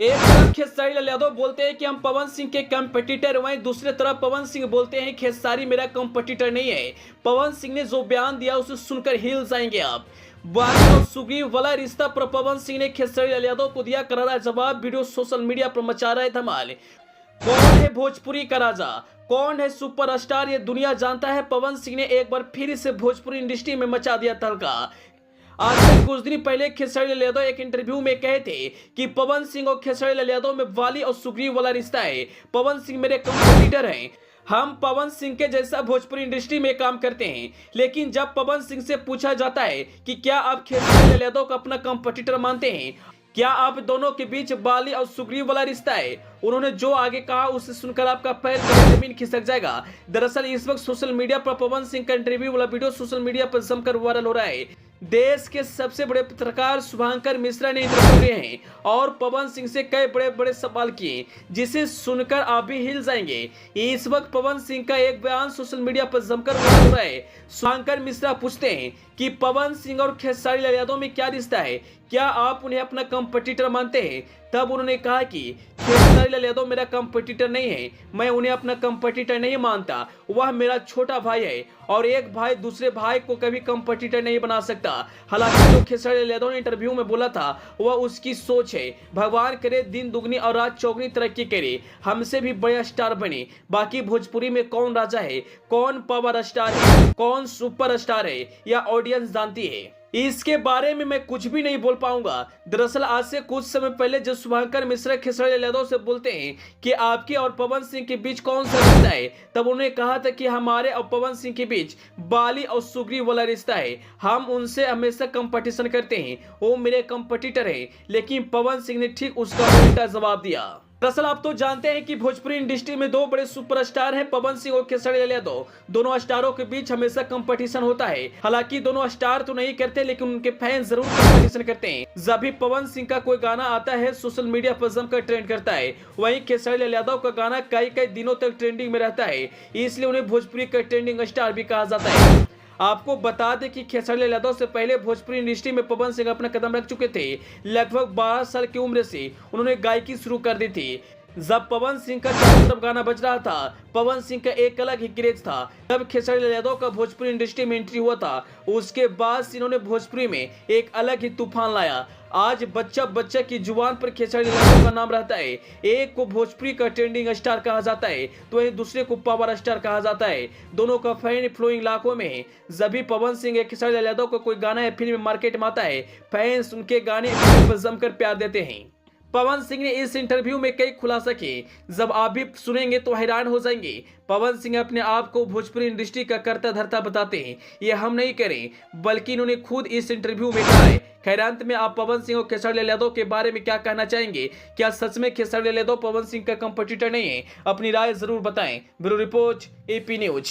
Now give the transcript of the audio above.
एक तरफ खेसारी लाल यादव बोलते हैं कि हम पवन सिंह के कंपटीटर, वहीं दूसरी तरफ पवन सिंह बोलते हैं खेसारी मेरा कंपटीटर नहीं है। पवन सिंह ने जो बयान दिया उसे सुनकर हिल जाएंगे आप। बागी और सुग्रीव वाला रिश्ता पर पवन सिंह ने खेसारी लाल यादव को दिया करारा जवाब। वीडियो सोशल मीडिया पर मचा रहा है धमाल। कौन है भोजपुरी का राजा, कौन है सुपरस्टार, ये दुनिया जानता है। पवन सिंह ने एक बार फिर से भोजपुरी इंडस्ट्री में मचा दिया तहलका। आज से कुछ दिन पहले खेसारी लाल यादव एक इंटरव्यू में कहे थे कि पवन सिंह और खेसारी लाल यादव में वाली और सुग्रीव वाला रिश्ता है। पवन सिंह मेरे कंपटीटर हैं, हम पवन सिंह के जैसा भोजपुरी इंडस्ट्री में काम करते हैं। लेकिन जब पवन सिंह से पूछा जाता है कि क्या आप खेसारी लाल यादव को अपना कंपटीटर मानते हैं, क्या आप दोनों के बीच बाली और सुग्रीव वाला रिश्ता है, उन्होंने जो आगे कहा उसे सुनकर आपका पैर जमीन खिसक जाएगा। दरअसल इस वक्त सोशल मीडिया पर पवन सिंह का इंटरव्यू वाला वीडियो सोशल मीडिया पर जमकर वायरल हो रहा है। देश के सबसे बड़े पत्रकार शुभंकर मिश्रा ने इंटरव्यू लिए हैं और पवन सिंह से कई बड़े बड़े सवाल किए, जिसे सुनकर आप भी हिल जाएंगे। इस वक्त पवन सिंह का एक बयान सोशल मीडिया पर जमकर वायरल हो रहा है। शुभंकर मिश्रा पूछते हैं कि पवन सिंह और खेसारी लाल यादव में क्या रिश्ता है, क्या आप उन्हें अपना कंपटीटर मानते हैं। तब उन्होंने कहा कि खेसारी लाल यादव मेरा कंपटीटर नहीं है, मैं उन्हें अपना कंपटीटर नहीं मानता, वह मेरा छोटा भाई है और एक भाई दूसरे भाई को कभी कंपटीटर नहीं बना सकता। हालांकि जो खेसारी लाल यादव ने इंटरव्यू में बोला था वह उसकी सोच है। भगवान करे दिन दुगनी और रात चौगनी तरक्की करे, हमसे भी बड़े स्टार बने। बाकी भोजपुरी में कौन राजा है, कौन पावर स्टार है, कौन सुपर स्टार है, यह ऑडियंस जानती है। इसके बारे में मैं कुछ भी नहीं बोल पाऊंगा। दरअसल आज से कुछ समय पहले जब शुभंकर मिश्रा खेसारी लाल यादव से बोलते हैं कि आपके और पवन सिंह के बीच कौन सा रिश्ता है, तब उन्होंने कहा था कि हमारे और पवन सिंह के बीच बाली और सुग्रीव वाला रिश्ता है, हम उनसे हमेशा कंपटीशन करते हैं, वो मेरे कंपटीटर हैं। लेकिन पवन सिंह ने ठीक उसका उल्टा जवाब दिया। दरअसल आप तो जानते हैं कि भोजपुरी इंडस्ट्री में दो बड़े सुपरस्टार हैं, पवन सिंह और खेसारी लाल यादव। दोनों स्टारों के बीच हमेशा कंपटीशन होता है। हालांकि दोनों स्टार तो नहीं करते, लेकिन उनके फैंस जरूर कंपटीशन करते हैं। जब भी पवन सिंह का कोई गाना आता है सोशल मीडिया पर जमकर ट्रेंड करता है, वहीं खेसारी लाल यादव का गाना कई कई दिनों तक ट्रेंडिंग में रहता है, इसलिए उन्हें भोजपुरी का ट्रेंडिंग स्टार भी कहा जाता है। आपको बता दें कि खेसारी लाल यादव से पहले भोजपुरी इंडस्ट्री में पवन सिंह अपना कदम रख चुके थे। लगभग 12 साल की उम्र से उन्होंने गायकी शुरू कर दी थी। जब पवन सिंह का चारों तरफ गाना बज रहा था, पवन सिंह का एक अलग ही क्रेज था। तब खेसारी लाल यादव का भोजपुरी इंडस्ट्री में एंट्री हुआ था, उसके बाद इन्होंने भोजपुरी में एक अलग ही तूफान लाया। आज बच्चा बच्चा की जुबान पर खेसारी लाल यादव का नाम रहता है। एक को भोजपुरी का ट्रेंडिंग स्टार कहा जाता है, तो वहीं दूसरे को पावर स्टार कहा जाता है। दोनों का फैन फ्लोइंग लाखों में है। जब भी पवन सिंह या खेसारी लाल यादव का कोई गाना या फिल्म मार्केट में आता है, फैंस उनके गाने पर जमकर प्यार देते हैं। पवन सिंह ने इस इंटरव्यू में कई खुलासा किए, जब आप भी सुनेंगे तो हैरान हो जाएंगे। पवन सिंह अपने आप को भोजपुरी इंडस्ट्री का करता धरता बताते हैं, ये हम नहीं करें, बल्कि इन्होंने खुद इस इंटरव्यू में कहा है। खैर अंत में आप पवन सिंह और खेसारी लाल यादव के बारे में क्या कहना चाहेंगे, क्या सच में खेसारी लाल यादव पवन सिंह का कंपटीटर नहीं है? अपनी राय जरूर बताएं। Bureau report, AP news.